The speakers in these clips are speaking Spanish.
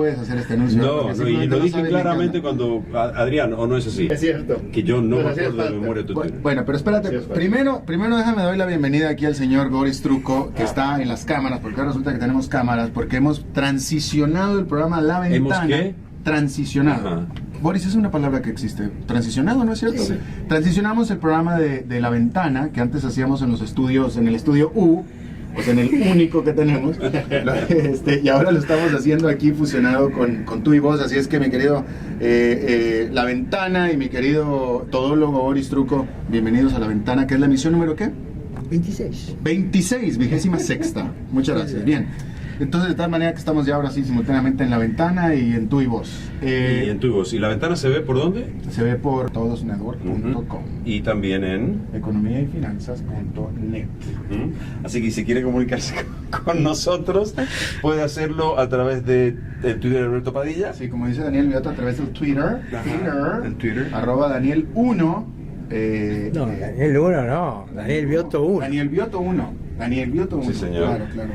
puedes hacer este anuncio. No, y lo dije claramente cuando, Adrián, ¿o no es así? Es cierto. Que yo no me acuerdo de memoria tu Twitter. Bueno, pero espérate, primero déjame doy la bienvenida aquí al señor Boris Truco, que está en las cámaras, porque ahora resulta que tenemos cámaras, porque hemos transicionado el programa La Ventana. ¿Hemos qué? Transicionado. Ajá. Boris, es una palabra que existe. Transicionado, ¿no es cierto? Sí. Transicionamos el programa de La Ventana, que antes hacíamos en los estudios, en el estudio U, o sea, en el único que tenemos, y ahora lo estamos haciendo aquí fusionado con tú y vos, así es que mi querido La Ventana y mi querido todólogo Boris Truco, bienvenidos a La Ventana, que es la emisión número ¿qué? 26. 26, 26ª. Muchas gracias. Bien. Entonces, de tal manera que estamos ya ahora sí simultáneamente en La Ventana y en Tú y Vos. Y en Tu y Voz. ¿Y La Ventana se ve por dónde? Se ve por todosnetwork.com. Y también en economiayfinanzas.net. Así que si quiere comunicarse con nosotros, puede hacerlo a través de Twitter de Alberto Padilla. Sí, como dice Daniel Vioto, a través del Twitter. El Twitter. @Daniel1. No, Daniel 1 no, Daniel Vioto 1. Daniel Vioto 1. Daniel Vioto 1. Sí, señor. Claro.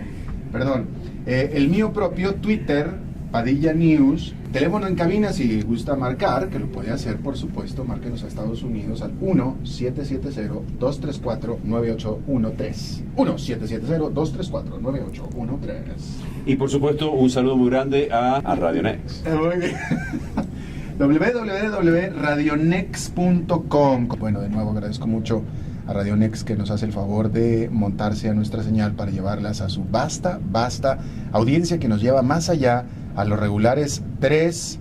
Perdón. El mío propio, Twitter, Padilla News. Teléfono en cabina si gusta marcar, que lo puede hacer, por supuesto. Márquenos a Estados Unidos al 1-770-234-9813. 1-770-234-9813. Y por supuesto, un saludo muy grande a Radio Next. Muy bien. www.radionext.com. Bueno, de nuevo agradezco mucho a Radio Next, que nos hace el favor de montarse a nuestra señal para llevarlas a su vasta audiencia, que nos lleva más allá a los regulares 3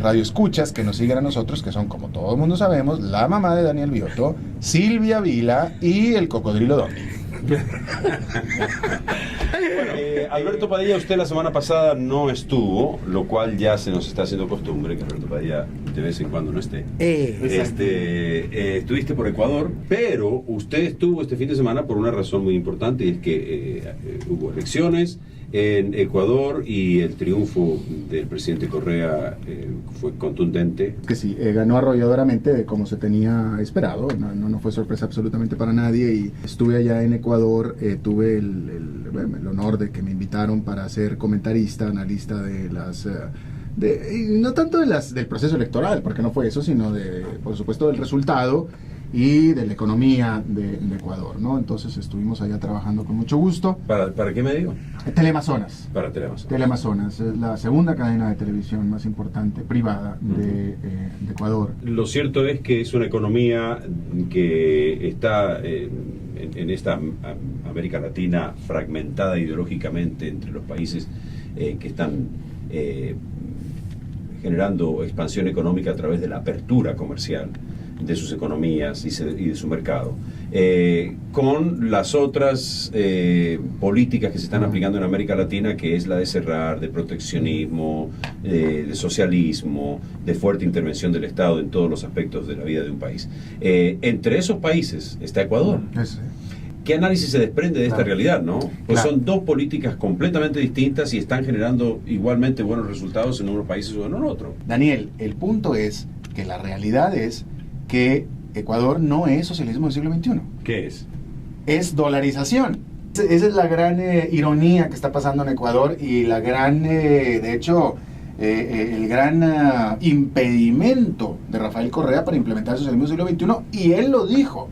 radioescuchas que nos siguen a nosotros, que son, como todo el mundo sabemos, la mamá de Daniel Vioto, Silvia Vila y el Cocodrilo Domi. Alberto Padilla, usted la semana pasada no estuvo, lo cual ya se nos está haciendo costumbre que Alberto Padilla de vez en cuando no esté. Estuviste por Ecuador, pero usted estuvo este fin de semana por una razón muy importante, y es que hubo elecciones en Ecuador y el triunfo del presidente Correa fue contundente. Que sí, ganó arrolladoramente, como se tenía esperado, no fue sorpresa absolutamente para nadie, y estuve allá en Ecuador, tuve el honor de que me invitaron para ser comentarista, analista de las... y no tanto del proceso electoral, porque no fue eso, sino por supuesto, del resultado y de la economía de Ecuador, ¿no? Entonces estuvimos allá trabajando con mucho gusto. ¿Para qué medio? Teleamazonas. Para Teleamazonas. Teleamazonas es la segunda cadena de televisión más importante, privada, de Ecuador. Lo cierto es que es una economía que está en esta América Latina fragmentada ideológicamente entre los países que están generando expansión económica a través de la apertura comercial de sus economías y de su mercado, con las otras políticas que se están aplicando en América Latina, que es la de cerrar, de proteccionismo, de socialismo, de fuerte intervención del Estado en todos los aspectos de la vida de un país. Entre esos países está Ecuador. ¿Qué análisis se desprende de esta realidad, no? Pues son dos políticas completamente distintas y están generando igualmente buenos resultados en unos países o en otro. Daniel, el punto es que la realidad es que Ecuador no es socialismo del siglo XXI. ¿Qué es? Es dolarización. Esa es la gran ironía que está pasando en Ecuador, y la gran, de hecho, el gran impedimento de Rafael Correa para implementar el socialismo del siglo XXI, y él lo dijo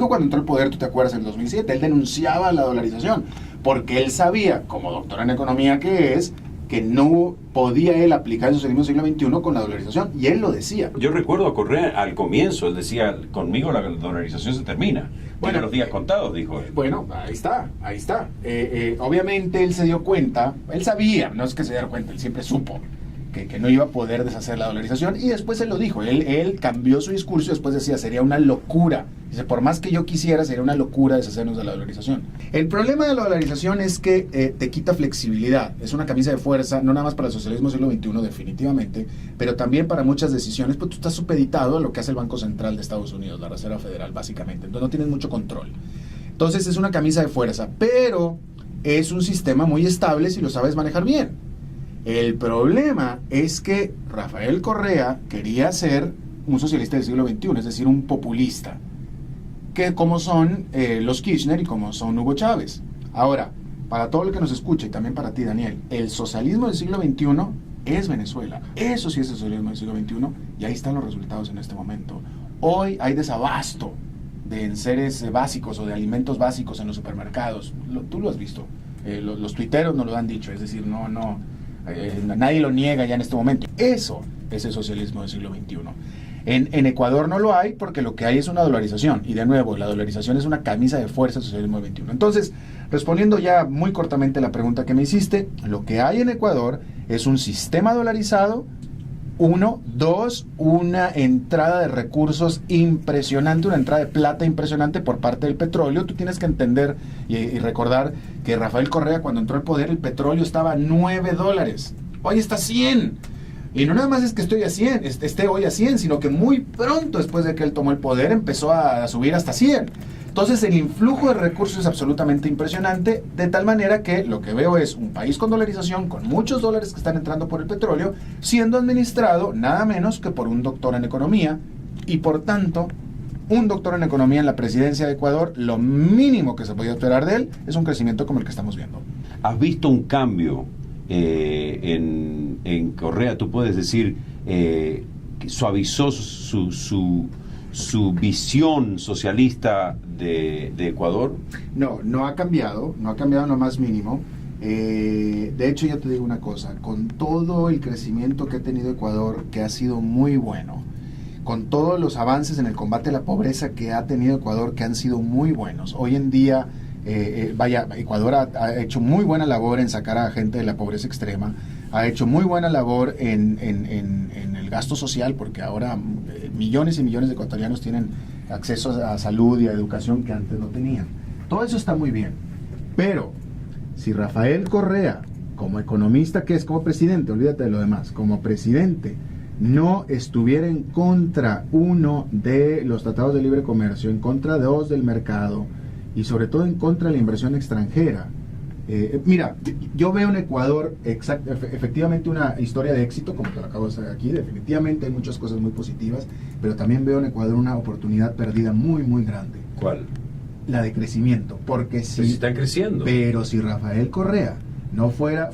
cuando entró al poder, tú te acuerdas, en el 2007, él denunciaba la dolarización, porque él sabía, como doctor en economía que es, que no podía él aplicar el socialismo del siglo XXI con la dolarización, y él lo decía. Yo recuerdo a Correa al comienzo, él decía, conmigo la dolarización se termina. Bueno, los días contados, dijo él. Bueno, ahí está. Obviamente él se dio cuenta, él sabía, no es que se diera cuenta, él siempre supo que no iba a poder deshacer la dolarización, y después él lo dijo, él cambió su discurso, y después decía, sería una locura. Dice, por más que yo quisiera, sería una locura deshacernos de la dolarización. El problema de la dolarización es que te quita flexibilidad, es una camisa de fuerza, no nada más para el socialismo del siglo XXI, definitivamente, pero también para muchas decisiones, pues tú estás supeditado a lo que hace el Banco Central de Estados Unidos, la Reserva Federal, básicamente, entonces no tienes mucho control. Entonces es una camisa de fuerza, pero es un sistema muy estable si lo sabes manejar bien. El problema es que Rafael Correa quería ser un socialista del siglo XXI, es decir, un populista, que como son los Kirchner y como son Hugo Chávez. Ahora, para todo el que nos escucha y también para ti, Daniel, el socialismo del siglo XXI es Venezuela. Eso sí es el socialismo del siglo XXI y ahí están los resultados en este momento. Hoy hay desabasto de enseres básicos o de alimentos básicos en los supermercados. Tú lo has visto. Los tuiteros nos lo han dicho. Es decir, nadie lo niega ya en este momento. Eso es el socialismo del siglo XXI. En Ecuador no lo hay porque lo que hay es una dolarización. Y de nuevo, la dolarización es una camisa de fuerza del socialismo del XXI. Entonces, respondiendo ya muy cortamente la pregunta que me hiciste, lo que hay en Ecuador es un sistema dolarizado. 1, 2, una entrada de recursos impresionante, una entrada de plata impresionante por parte del petróleo. Tú tienes que entender y recordar que Rafael Correa, cuando entró al poder, el petróleo estaba a $9. Hoy está a 100. Y no nada más es que esté hoy a 100, sino que muy pronto después de que él tomó el poder empezó a subir hasta 100. Entonces el influjo de recursos es absolutamente impresionante, de tal manera que lo que veo es un país con dolarización, con muchos dólares que están entrando por el petróleo, siendo administrado nada menos que por un doctor en economía, y por tanto, un doctor en economía en la presidencia de Ecuador, lo mínimo que se podía esperar de él es un crecimiento como el que estamos viendo. ¿Has visto un cambio en Correa? Tú puedes decir que suavizó su visión socialista de Ecuador. No ha cambiado en lo más mínimo. De hecho, yo te digo una cosa, con todo el crecimiento que ha tenido Ecuador, que ha sido muy bueno, con todos los avances en el combate a la pobreza que ha tenido Ecuador, que han sido muy buenos, hoy en día, Ecuador ha hecho muy buena labor en sacar a gente de la pobreza extrema, ha hecho muy buena labor en el gasto social, porque ahora millones y millones de ecuatorianos tienen acceso a salud y a educación que antes no tenían. Todo eso está muy bien, pero si Rafael Correa, como economista que es, como presidente, olvídate de lo demás, como presidente, no estuviera en contra, 1, de los tratados de libre comercio, en contra, 2, del mercado, y sobre todo en contra de la inversión extranjera. Mira, yo veo en Ecuador efectivamente una historia de éxito, como te lo acabo de hacer aquí. Definitivamente hay muchas cosas muy positivas, pero también veo en Ecuador una oportunidad perdida muy, muy grande. ¿Cuál? La de crecimiento, porque si están creciendo. Pero si Rafael Correa no fuera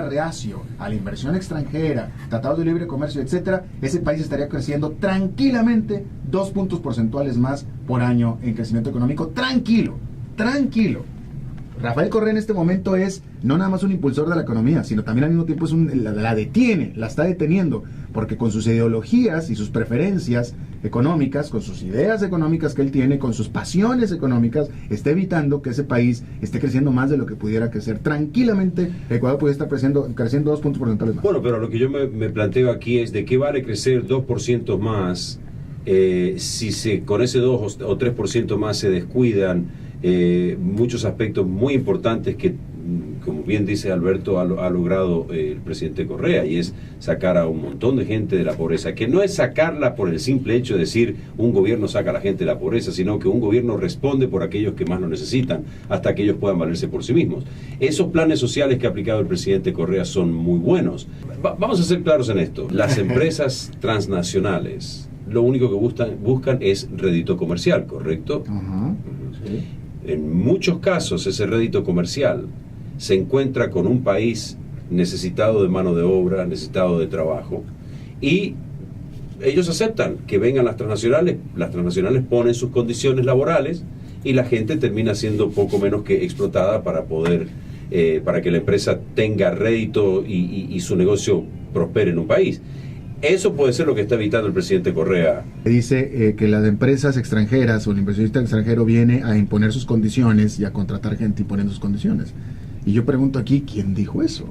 reacio a la inversión extranjera, tratados de libre comercio, etcétera, ese país estaría creciendo tranquilamente 2 puntos porcentuales más por año en crecimiento económico. Tranquilo. Rafael Correa en este momento es no nada más un impulsor de la economía, sino también al mismo tiempo es la detiene, la está deteniendo, porque con sus ideologías y sus preferencias económicas, con sus ideas económicas que él tiene, con sus pasiones económicas, está evitando que ese país esté creciendo más de lo que pudiera crecer. Tranquilamente, Ecuador puede estar creciendo 2 puntos porcentuales más. Bueno, pero lo que yo me planteo aquí es de qué vale crecer 2% más si con ese 2 o 3% más se descuidan muchos aspectos muy importantes que, como bien dice Alberto, ha logrado el presidente Correa, y es sacar a un montón de gente de la pobreza, que no es sacarla por el simple hecho de decir un gobierno saca a la gente de la pobreza, sino que un gobierno responde por aquellos que más lo necesitan, hasta que ellos puedan valerse por sí mismos. Esos planes sociales que ha aplicado el presidente Correa son muy buenos. Vamos a ser claros en esto. Las empresas transnacionales lo único que buscan es rédito comercial, ¿correcto? Sí. En muchos casos ese rédito comercial se encuentra con un país necesitado de mano de obra, necesitado de trabajo, y ellos aceptan que vengan las transnacionales ponen sus condiciones laborales y la gente termina siendo poco menos que explotada para que la empresa tenga rédito y su negocio prospere en un país. Eso puede ser lo que está evitando el presidente Correa. Dice que las empresas extranjeras o el inversionista extranjero viene a imponer sus condiciones y a contratar gente imponiendo sus condiciones. Y yo pregunto aquí, ¿quién dijo eso?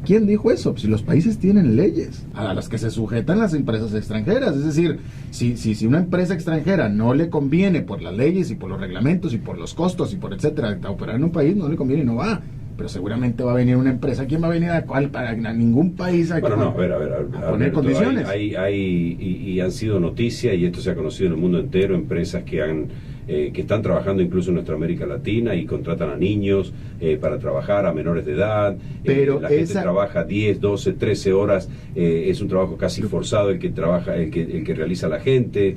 ¿Quién dijo eso? Si los países tienen leyes a las que se sujetan las empresas extranjeras. Es decir, si una empresa extranjera no le conviene por las leyes y por los reglamentos y por los costos y por etcétera, a operar en un país, no le conviene y no va. Pero seguramente va a venir una empresa. ¿Quién va a venir a ningún país a poner condiciones? Hay han sido noticia, y esto se ha conocido en el mundo entero, empresas que han que están trabajando incluso en nuestra América Latina y contratan a niños para trabajar, a menores de edad. Pero la gente trabaja 10, 12, 13 horas, es un trabajo casi forzado el que trabaja, el que realiza la gente,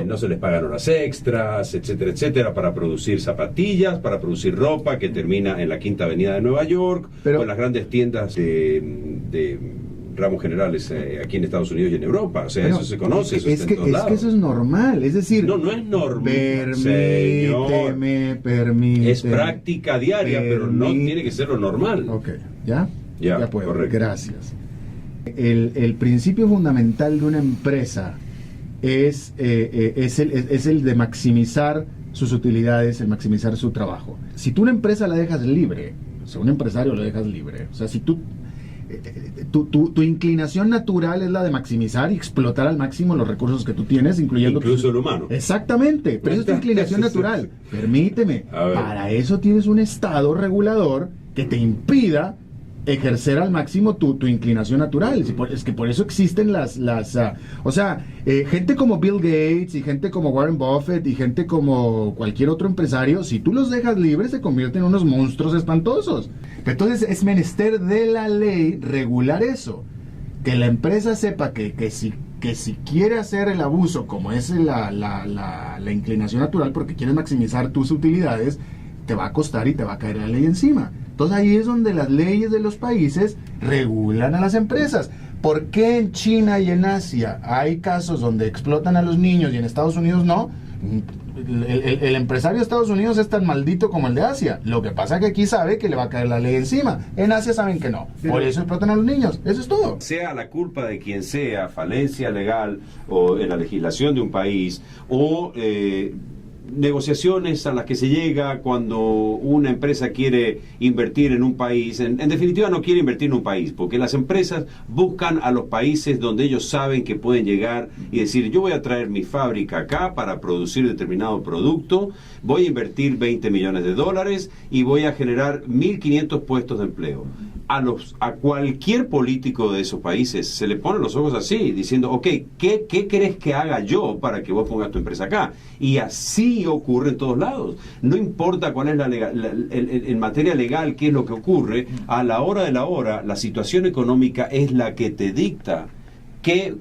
no se les pagan horas extras, etcétera, etcétera, para producir zapatillas, para producir ropa que termina en la Quinta Avenida de Nueva York, o en las grandes tiendas de ramos generales aquí en Estados Unidos y en Europa. O sea, eso se conoce, eso está en todos lados. Que eso es normal, es decir... No es normal, Permíteme. Es práctica diaria, pero no tiene que ser lo normal. Ok, ¿ya? Ya puedo, correcto. Gracias. El principio fundamental de una empresa es el de maximizar sus utilidades, el maximizar su trabajo. Si tú una empresa la dejas libre, o sea, un empresario lo dejas libre, o sea, si tú... Tu inclinación natural es la de maximizar y explotar al máximo los recursos que tú tienes, incluyendo incluso el humano. Exactamente, pero esa es tu inclinación natural. Permíteme, para eso tienes un estado regulador que te impida ejercer al máximo tu inclinación natural. Es que por eso existen gente como Bill Gates y gente como Warren Buffett y gente como cualquier otro empresario, si tú los dejas libres se convierten en unos monstruos espantosos. Entonces es menester de la ley regular eso, que la empresa sepa que si quiere hacer el abuso, como es la inclinación natural, porque quieres maximizar tus utilidades, te va a costar y te va a caer la ley encima. Entonces ahí es donde las leyes de los países regulan a las empresas. ¿Por qué en China y en Asia hay casos donde explotan a los niños y en Estados Unidos no? El empresario de Estados Unidos es tan maldito como el de Asia. Lo que pasa es que aquí sabe que le va a caer la ley encima. En Asia saben que no. Por eso explotan a los niños. Eso es todo. Sea la culpa de quien sea, falencia legal o en la legislación de un país, o negociaciones a las que se llega cuando una empresa quiere invertir en un país, en definitiva no quiere invertir en un país, porque las empresas buscan a los países donde ellos saben que pueden llegar y decir, yo voy a traer mi fábrica acá para producir determinado producto, voy a invertir 20 millones de dólares y voy a generar 1.500 puestos de empleo. A cualquier político de esos países se le ponen los ojos así, diciendo, ok, ¿qué crees que haga yo para que vos pongas tu empresa acá? Y así ocurre en todos lados. No importa cuál es en materia legal qué es lo que ocurre, a la hora de la hora, la situación económica es la que te dicta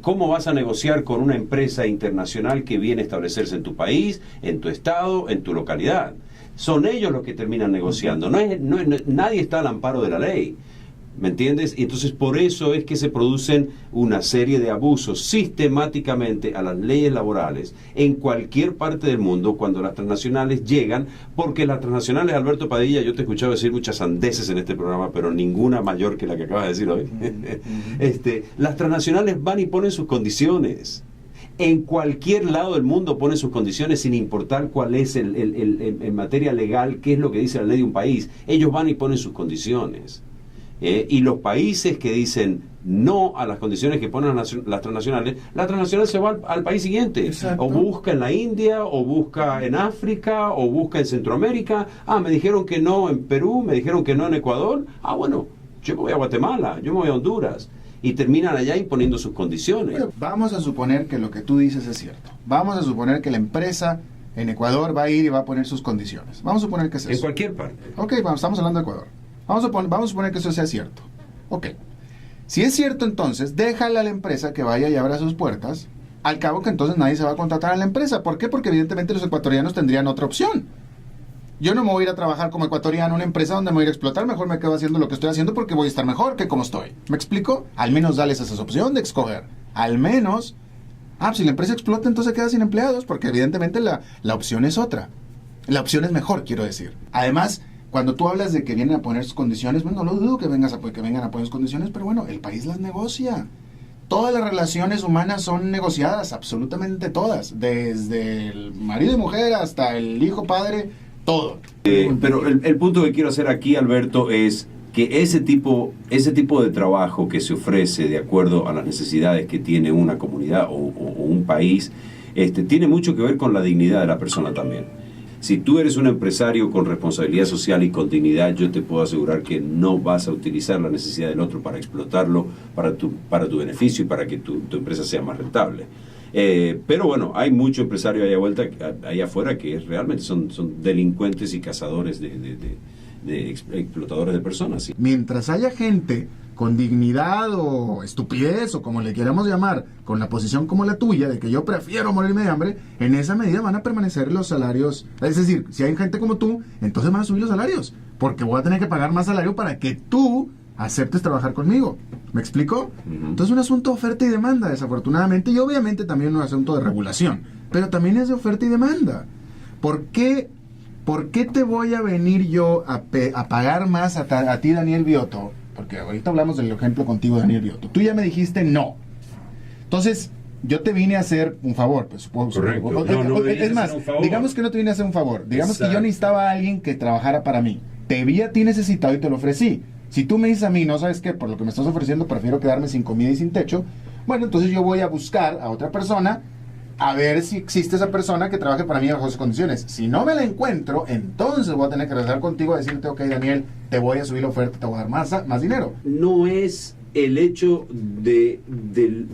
cómo vas a negociar con una empresa internacional que viene a establecerse en tu país, en tu estado, en tu localidad. Son ellos los que terminan negociando. Nadie está al amparo de la ley. ¿Me entiendes? Y entonces por eso es que se producen una serie de abusos sistemáticamente a las leyes laborales en cualquier parte del mundo cuando las transnacionales llegan, porque las transnacionales, Alberto Padilla, yo te he escuchado decir muchas sandeces en este programa, pero ninguna mayor que la que acabas de decir hoy. Las transnacionales van y ponen sus condiciones. En cualquier lado del mundo ponen sus condiciones sin importar cuál es en materia legal, qué es lo que dice la ley de un país. Ellos van y ponen sus condiciones. Y los países que dicen no a las condiciones que ponen las transnacionales, la transnacional se va al país siguiente. Exacto. O busca en la India, o busca en África, o busca en Centroamérica. Me dijeron que no en Perú, me dijeron que no en Ecuador. Bueno, yo me voy a Guatemala, yo me voy a Honduras. Y terminan allá imponiendo sus condiciones. Bueno, vamos a suponer que lo que tú dices es cierto. Vamos a suponer que la empresa en Ecuador va a ir y va a poner sus condiciones. Vamos a suponer que es eso. En cualquier parte. Ok, estamos hablando de Ecuador. Vamos a suponer que eso sea cierto. Ok. Si es cierto, entonces, déjale a la empresa que vaya y abra sus puertas. Al cabo que entonces nadie se va a contratar a la empresa. ¿Por qué? Porque evidentemente los ecuatorianos tendrían otra opción. Yo no me voy a ir a trabajar como ecuatoriano en una empresa donde me voy a ir a explotar. Mejor me quedo haciendo lo que estoy haciendo porque voy a estar mejor que como estoy. ¿Me explico? Al menos dales esa opción de escoger. Al menos... si la empresa explota, entonces queda sin empleados, porque evidentemente la opción es otra. La opción es mejor, quiero decir. Además... Cuando tú hablas de que vienen a poner sus condiciones, bueno, no lo dudo que vengan a poner sus condiciones, pero bueno, el país las negocia. Todas las relaciones humanas son negociadas, absolutamente todas, desde el marido y mujer hasta el hijo, padre, todo. Pero el punto que quiero hacer aquí, Alberto, es que ese tipo de trabajo que se ofrece de acuerdo a las necesidades que tiene una comunidad o un país, tiene mucho que ver con la dignidad de la persona también. Si tú eres un empresario con responsabilidad social y con dignidad, yo te puedo asegurar que no vas a utilizar la necesidad del otro para explotarlo para tu beneficio y para que tu empresa sea más rentable. Pero bueno, hay mucho empresario allá afuera que realmente son delincuentes y cazadores de explotadores de personas. ¿Sí? Mientras haya gente con dignidad o estupidez o como le queramos llamar, con la posición como la tuya, de que yo prefiero morirme de hambre, en esa medida van a permanecer los salarios. Es decir, si hay gente como tú, entonces van a subir los salarios, porque voy a tener que pagar más salario para que tú aceptes trabajar conmigo. ¿Me explico? Entonces es un asunto de oferta y demanda, desafortunadamente, y obviamente también un asunto de regulación, pero también es de oferta y demanda. ¿Por qué te voy a venir yo a pagar más a ti, Daniel Biotto? Porque ahorita hablamos del ejemplo contigo, Daniel Biotto. Tú ya me dijiste no. Entonces, yo te vine a hacer un favor. Pues, Correcto. Es más, digamos que no te vine a hacer un favor. Digamos que yo necesitaba a alguien que trabajara para mí. Te vi a ti necesitado y te lo ofrecí. Si tú me dices a mí, no sabes qué, por lo que me estás ofreciendo, prefiero quedarme sin comida y sin techo, bueno, entonces yo voy a buscar a otra persona a ver si existe esa persona que trabaje para mí bajo esas condiciones. Si no me la encuentro, entonces voy a tener que regresar contigo a decirte, ok, Daniel, te voy a subir la oferta, te voy a dar más dinero. No es el hecho del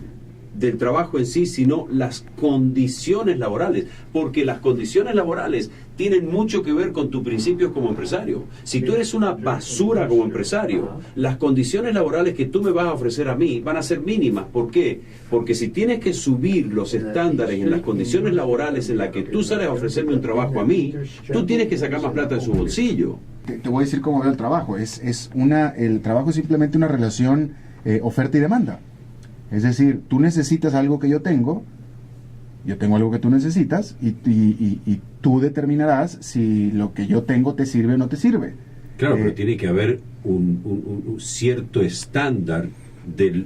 trabajo en sí, sino las condiciones laborales, porque las condiciones laborales tienen mucho que ver con tus principios como empresario. Si tú eres una basura como empresario, las condiciones laborales que tú me vas a ofrecer a mí van a ser mínimas. ¿Por qué? Porque si tienes que subir los estándares en las condiciones laborales en las que tú sales a ofrecerme un trabajo a mí, tú tienes que sacar más plata de su bolsillo. Te voy a decir cómo veo el trabajo. El trabajo es simplemente una relación oferta y demanda. Es decir, tú necesitas algo que yo tengo algo que tú necesitas y tú determinarás si lo que yo tengo te sirve o no te sirve. Claro, pero tiene que haber un cierto estándar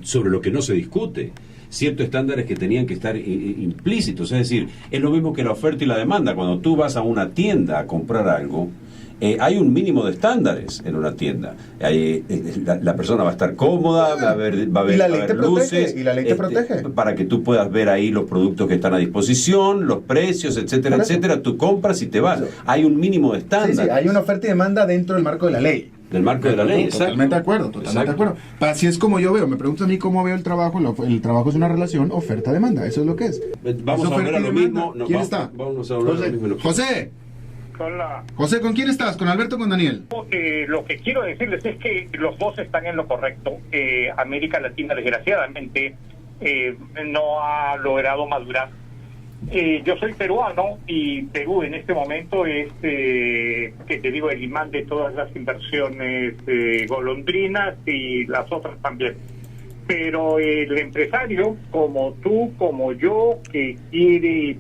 sobre lo que no se discute. Ciertos estándares que tenían que estar implícitos. Es decir, es lo mismo que la oferta y la demanda. Cuando tú vas a una tienda a comprar algo, hay un mínimo de estándares en una tienda. La persona va a estar cómoda, va a haber y la ley te luces, protege, y la ley te protege. Para que tú puedas ver ahí los productos que están a disposición, los precios, etcétera, etcétera. Tú compras y te vas. Hay un mínimo de estándares. Sí, hay una oferta y demanda dentro del marco de la ley. Del marco de la ley, totalmente de acuerdo, totalmente de acuerdo. Así es como yo veo. Me preguntas a mí cómo veo el trabajo. El trabajo es una relación oferta-demanda. Eso es lo que es. Vamos a hablar a lo mismo. ¿Quién está? Vamos a hablar a lo mismo. José. Hola. José, ¿con quién estás? ¿Con Alberto o con Daniel? Lo que quiero decirles es que los dos están en lo correcto. América Latina, desgraciadamente, no ha logrado madurar. Yo soy peruano y Perú en este momento es, que te digo, el imán de todas las inversiones golondrinas y las otras también. Pero el empresario, como tú, como yo, que quiere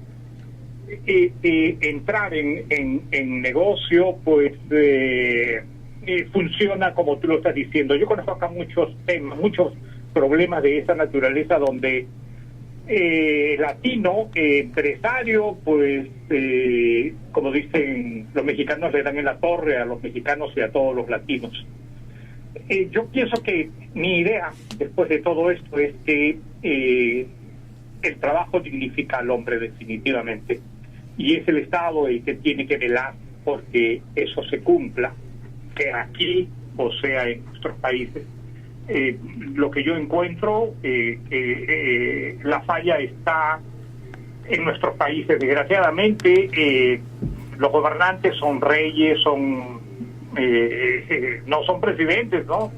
entrar en negocio, pues funciona como tú lo estás diciendo. Yo conozco acá muchos temas, muchos problemas de esa naturaleza donde latino, empresario, pues como dicen los mexicanos, le dan en la torre a los mexicanos y a todos los latinos. Yo pienso que mi idea, después de todo esto, es que el trabajo dignifica al hombre definitivamente, y es el Estado el que tiene que velar porque eso se cumpla, que aquí, o sea, en nuestros países. Lo que yo encuentro, la falla está en nuestros países. Desgraciadamente, los gobernantes son reyes, no son presidentes, no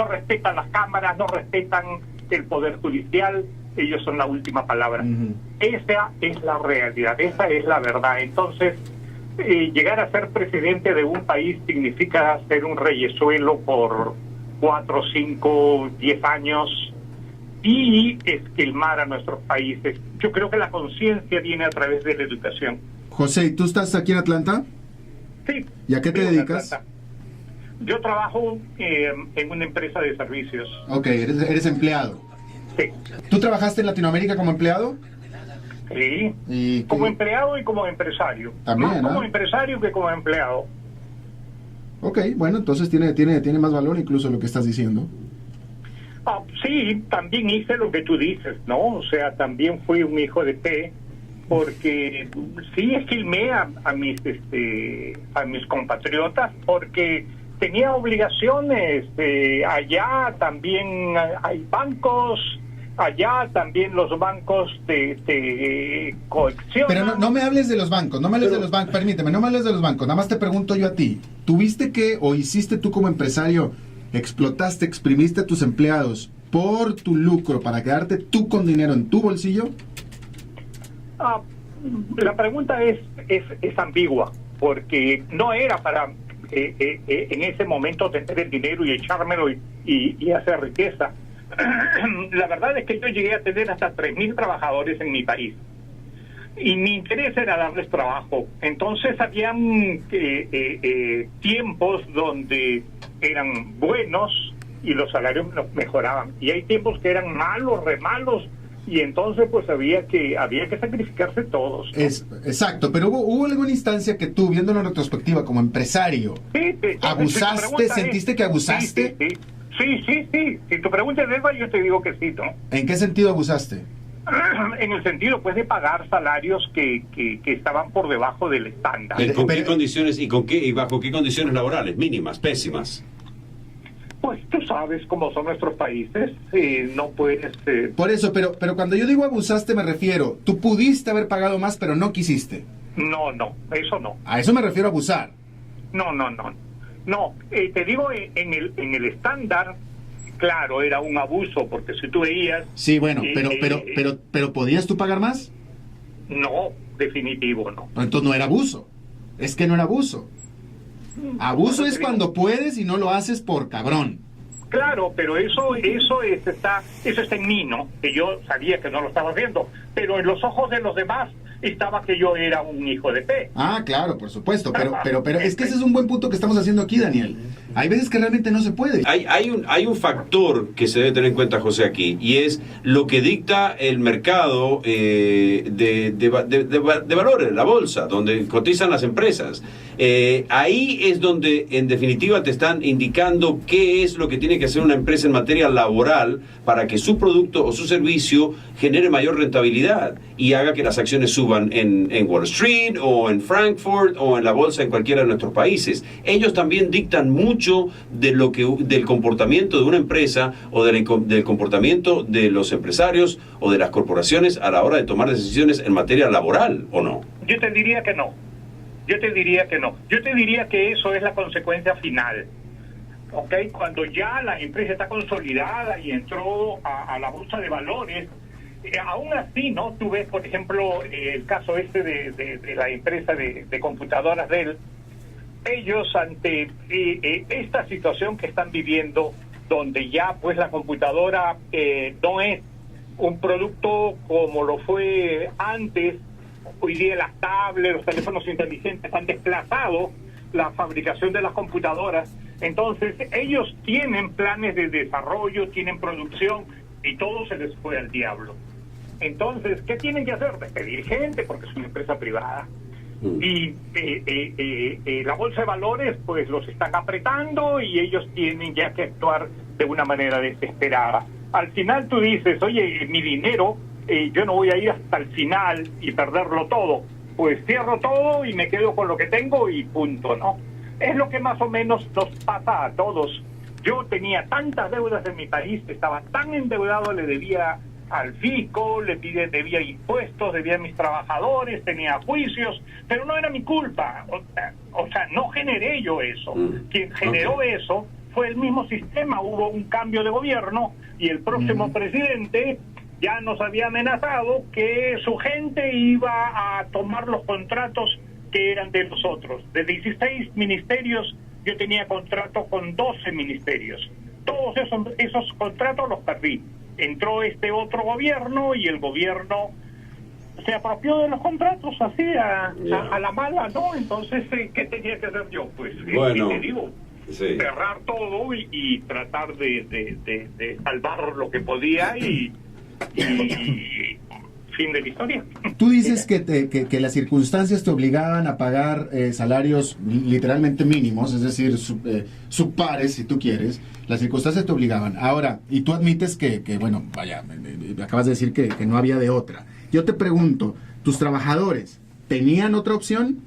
respetan las cámaras, no respetan el poder judicial. Ellos son la última palabra. Esa es la realidad, esa es la verdad. Entonces, llegar a ser presidente de un país significa ser un reyesuelo por 4, 5, 10 años y esquilmar a nuestros países. Yo creo que la conciencia viene a través de la educación. José, ¿tú estás aquí en Atlanta? Sí. ¿Y a qué te dedicas? Yo trabajo en una empresa de servicios. Ok, eres empleado. Sí. ¿Tú trabajaste en Latinoamérica como empleado? Sí, ¿Y como empleado y como empresario. También, más como empresario que como empleado. Ok, bueno, entonces tiene más valor incluso lo que estás diciendo. Sí, también hice lo que tú dices, ¿no? O sea, también fui un hijo de P, porque sí esquilmé a mis compatriotas, porque tenía obligaciones. Allá también hay bancos, allá también los bancos te coaccionan. Pero no me hables de los bancos, permíteme, no me hables de los bancos, nada más te pregunto yo a ti, ¿tuviste que, o hiciste tú como empresario, explotaste, exprimiste a tus empleados por tu lucro para quedarte tú con dinero en tu bolsillo? La pregunta es ambigua, porque no era para en ese momento tener el dinero y echármelo y hacer riqueza. La verdad es que yo llegué a tener hasta 3.000 trabajadores en mi país y mi interés era darles trabajo. Entonces habían tiempos donde eran buenos y los salarios los mejoraban, y hay tiempos que eran malos, re malos, y entonces pues había que sacrificarse todos, ¿no? Exacto, pero hubo alguna instancia que tú, viéndolo en retrospectiva como empresario, ¿abusaste? ¿Sentiste que abusaste? Sí. Si tu pregunta es esa, yo te digo que sí, ¿no? ¿En qué sentido abusaste? En el sentido, pues, de pagar salarios que estaban por debajo del estándar. ¿Con qué condiciones y bajo qué condiciones laborales? Mínimas, pésimas. Pues tú sabes cómo son nuestros países, no puedes... Por eso, pero cuando yo digo abusaste me refiero, tú pudiste haber pagado más, pero no quisiste. No, eso no. A eso me refiero a abusar. No, te digo, en el estándar, claro, era un abuso, porque si tú veías... Sí, bueno, pero ¿podías tú pagar más? No, definitivo, no. Entonces no era abuso. Es que no era abuso. Abuso es cuando puedes y no lo haces por cabrón. Claro, pero eso está en mí, ¿no? Que yo sabía que no lo estaba haciendo, pero en los ojos de los demás estaba que yo era un hijo de P. Claro, por supuesto, pero es que ese es un buen punto que estamos haciendo aquí, Daniel. Hay veces que realmente no se puede. Hay un factor que se debe tener en cuenta, José, aquí, y es lo que dicta el mercado de valores, la bolsa, donde cotizan las empresas. Ahí es donde, en definitiva, te están indicando qué es lo que tiene que hacer una empresa en materia laboral para que su producto o su servicio genere mayor rentabilidad y haga que las acciones suban en Wall Street o en Frankfurt o en la bolsa en cualquiera de nuestros países. Ellos también dictan mucho del comportamiento de una empresa o del comportamiento de los empresarios o de las corporaciones a la hora de tomar decisiones en materia laboral, ¿o no? Yo te diría que no. Yo te diría que eso es la consecuencia final. ¿Okay? Cuando ya la empresa está consolidada y entró a la bolsa de valores, aún así, ¿no? Tú ves, por ejemplo, el caso de la empresa de computadoras Dell. Ellos, ante esta situación que están viviendo, donde ya pues la computadora no es un producto como lo fue antes, hoy día las tablets, los teléfonos inteligentes han desplazado la fabricación de las computadoras. Entonces ellos tienen planes de desarrollo, tienen producción, y todo se les fue al diablo. Entonces, ¿qué tienen que hacer? Despedir gente, porque es una empresa privada. Y la bolsa de valores pues los están apretando y ellos tienen ya que actuar de una manera desesperada. Al final tú dices, oye, mi dinero, yo no voy a ir hasta el final y perderlo todo. Pues cierro todo y me quedo con lo que tengo y punto, ¿no? Es lo que más o menos nos pasa a todos. Yo tenía tantas deudas en mi país, estaba tan endeudado, le debía al fisco, debía impuestos, debía a mis trabajadores, tenía juicios, pero no era mi culpa. O sea, no generé yo eso. Quien generó eso fue el mismo sistema. Hubo un cambio de gobierno y el próximo presidente ya nos había amenazado que su gente iba a tomar los contratos que eran de nosotros. De 16 ministerios, yo tenía contrato con 12 ministerios. Todos esos contratos los perdí. Entró este otro gobierno y el gobierno se apropió de los contratos así a la mala, ¿no? Entonces, ¿qué tenía que hacer yo? Pues, bueno, ¿qué te digo? Sí. Cerrar todo y tratar de salvar lo que podía y fin de la historia. Tú dices que las circunstancias te obligaban a pagar salarios literalmente mínimos, es decir, subpares, si tú quieres. Las circunstancias te obligaban. Ahora, y tú admites que bueno, vaya, me acabas de decir que no había de otra. Yo te pregunto, ¿tus trabajadores tenían otra opción?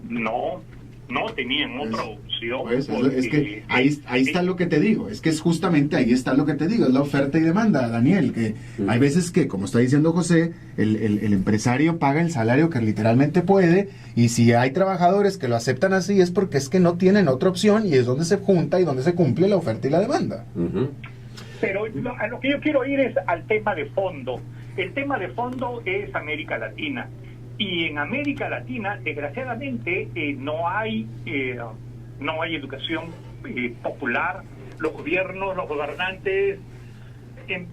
No, no tenían otra opción. Pues, porque, es que ahí está lo que te digo, es que es justamente ahí está lo que te digo, es la oferta y demanda, Daniel, que hay veces que, como está diciendo José, el empresario paga el salario que literalmente puede, y si hay trabajadores que lo aceptan así es porque es que no tienen otra opción, y es donde se junta y donde se cumple la oferta y la demanda. Pero a lo que yo quiero ir es al tema de fondo. El tema de fondo es América Latina. Y en América Latina, desgraciadamente, no hay educación popular. Los gobiernos, los gobernantes,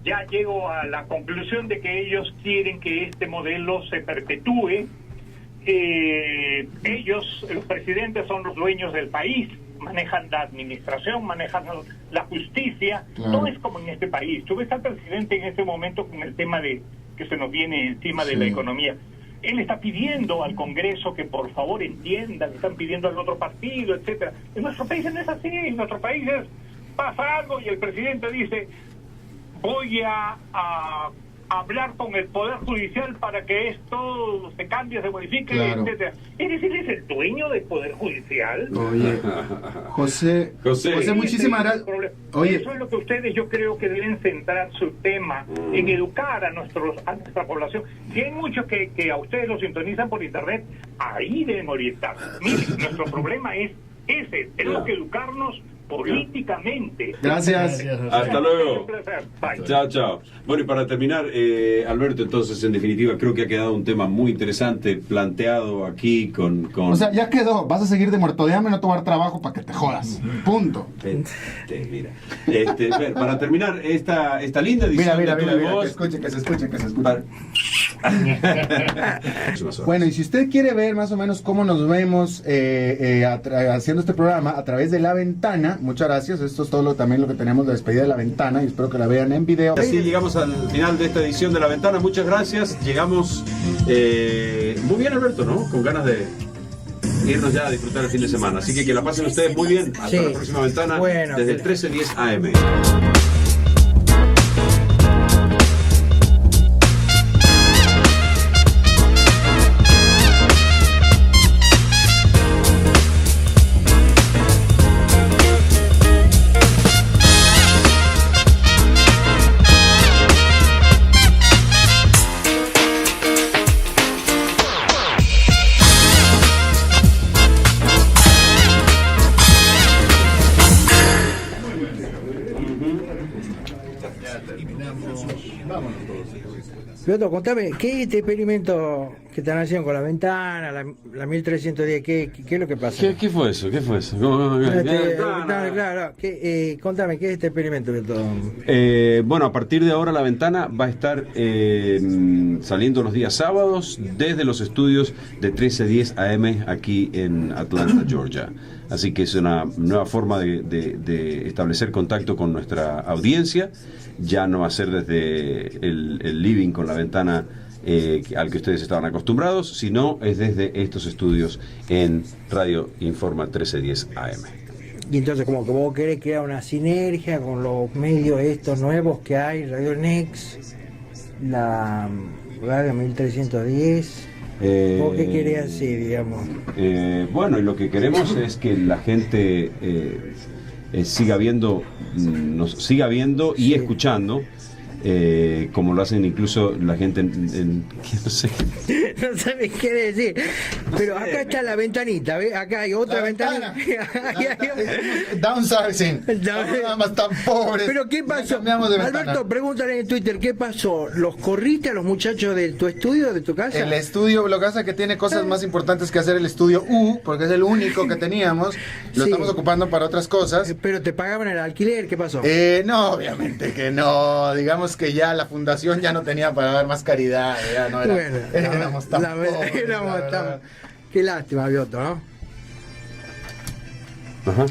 ya llego a la conclusión de que ellos quieren que este modelo se perpetúe. Ellos, los presidentes, son los dueños del país, manejan la administración, manejan la justicia. Claro. No es como en este país. Tú ves al presidente en este momento con el tema de que se nos viene encima de la economía. Él está pidiendo al Congreso que por favor entiendan, están pidiendo al otro partido, etcétera. En nuestro país no es así, en nuestro país pasa algo y el presidente dice, voy a hablar con el Poder Judicial para que esto se cambie, se modifique, Claro. etcétera. Es decir, es el dueño del Poder Judicial. Oye, José, muchísimas gracias. Oye, Eso es lo que ustedes, yo creo que deben centrar su tema en educar a nuestra población. Si hay muchos que a ustedes los sintonizan por internet, ahí deben orientar. Miren, nuestro problema es ese, tenemos que educarnos políticamente. gracias. Hasta luego. Un placer. Bye. Chao, chao. Bueno, y para terminar, Alberto, entonces, en definitiva, creo que ha quedado un tema muy interesante planteado aquí con... O sea, ya quedó, vas a seguir de muerto de hambre, no tomar trabajo para que te jodas. Punto. Vente, mira. Para terminar, esta linda edición Mira, de Tu y Voz, que se escuche. para- Bueno, y si usted quiere ver más o menos cómo nos vemos haciendo este programa a través de La Ventana, muchas gracias, esto es todo también lo que tenemos de despedida de La Ventana, y espero que la vean en video. Así llegamos al final de esta edición de La Ventana. Muchas gracias. Llegamos muy bien, Alberto, ¿no? Con ganas de irnos ya a disfrutar el fin de semana. Así que la pasen ustedes muy bien. Hasta Sí. la próxima ventana, Bueno, desde el 13:10 AM. Piotr, contame, ¿qué es este experimento que están haciendo con la ventana, la 1310? ¿Qué es lo que pasa? ¿Qué fue eso? Claro, contame, ¿qué es este experimento, Piotr? Bueno, a partir de ahora La Ventana va a estar saliendo los días sábados desde los estudios de 13:10 AM aquí en Atlanta, Georgia. Así que es una nueva forma de establecer contacto con nuestra audiencia. Ya no va a ser desde el living con La Ventana al que ustedes estaban acostumbrados, sino es desde estos estudios en Radio Informa 13:10 AM. Y entonces, como que vos querés crear una sinergia con los medios estos nuevos que hay, Radio Next, la Radio 1310... ¿Vos qué querés hacer, digamos? Bueno, y lo que queremos es que la gente siga viendo, nos siga viendo y Sí. escuchando, como lo hacen incluso la gente no sé. No sabes qué decir. Pero acá está la ventanita, ¿ves? Acá hay otra ventanita. Downsizing. Nada más tan pobres. Pero ¿qué pasó? Cambiamos de ventana. Alberto, pregúntale en Twitter, ¿qué pasó? ¿Los corriste a los muchachos de tu estudio, de tu casa? El estudio, lo que pasa es que tiene cosas más importantes que hacer el estudio U, porque es el único que teníamos. Lo Sí. estamos ocupando para otras cosas. Pero te pagaban el alquiler, ¿qué pasó? No, obviamente que no. Digamos que ya la fundación ya no tenía para dar más caridad. Ya no era, Bueno, éramos tan pobres, éramos la tan- verdad. Qué lástima, Bioto, ¿no? Ajá.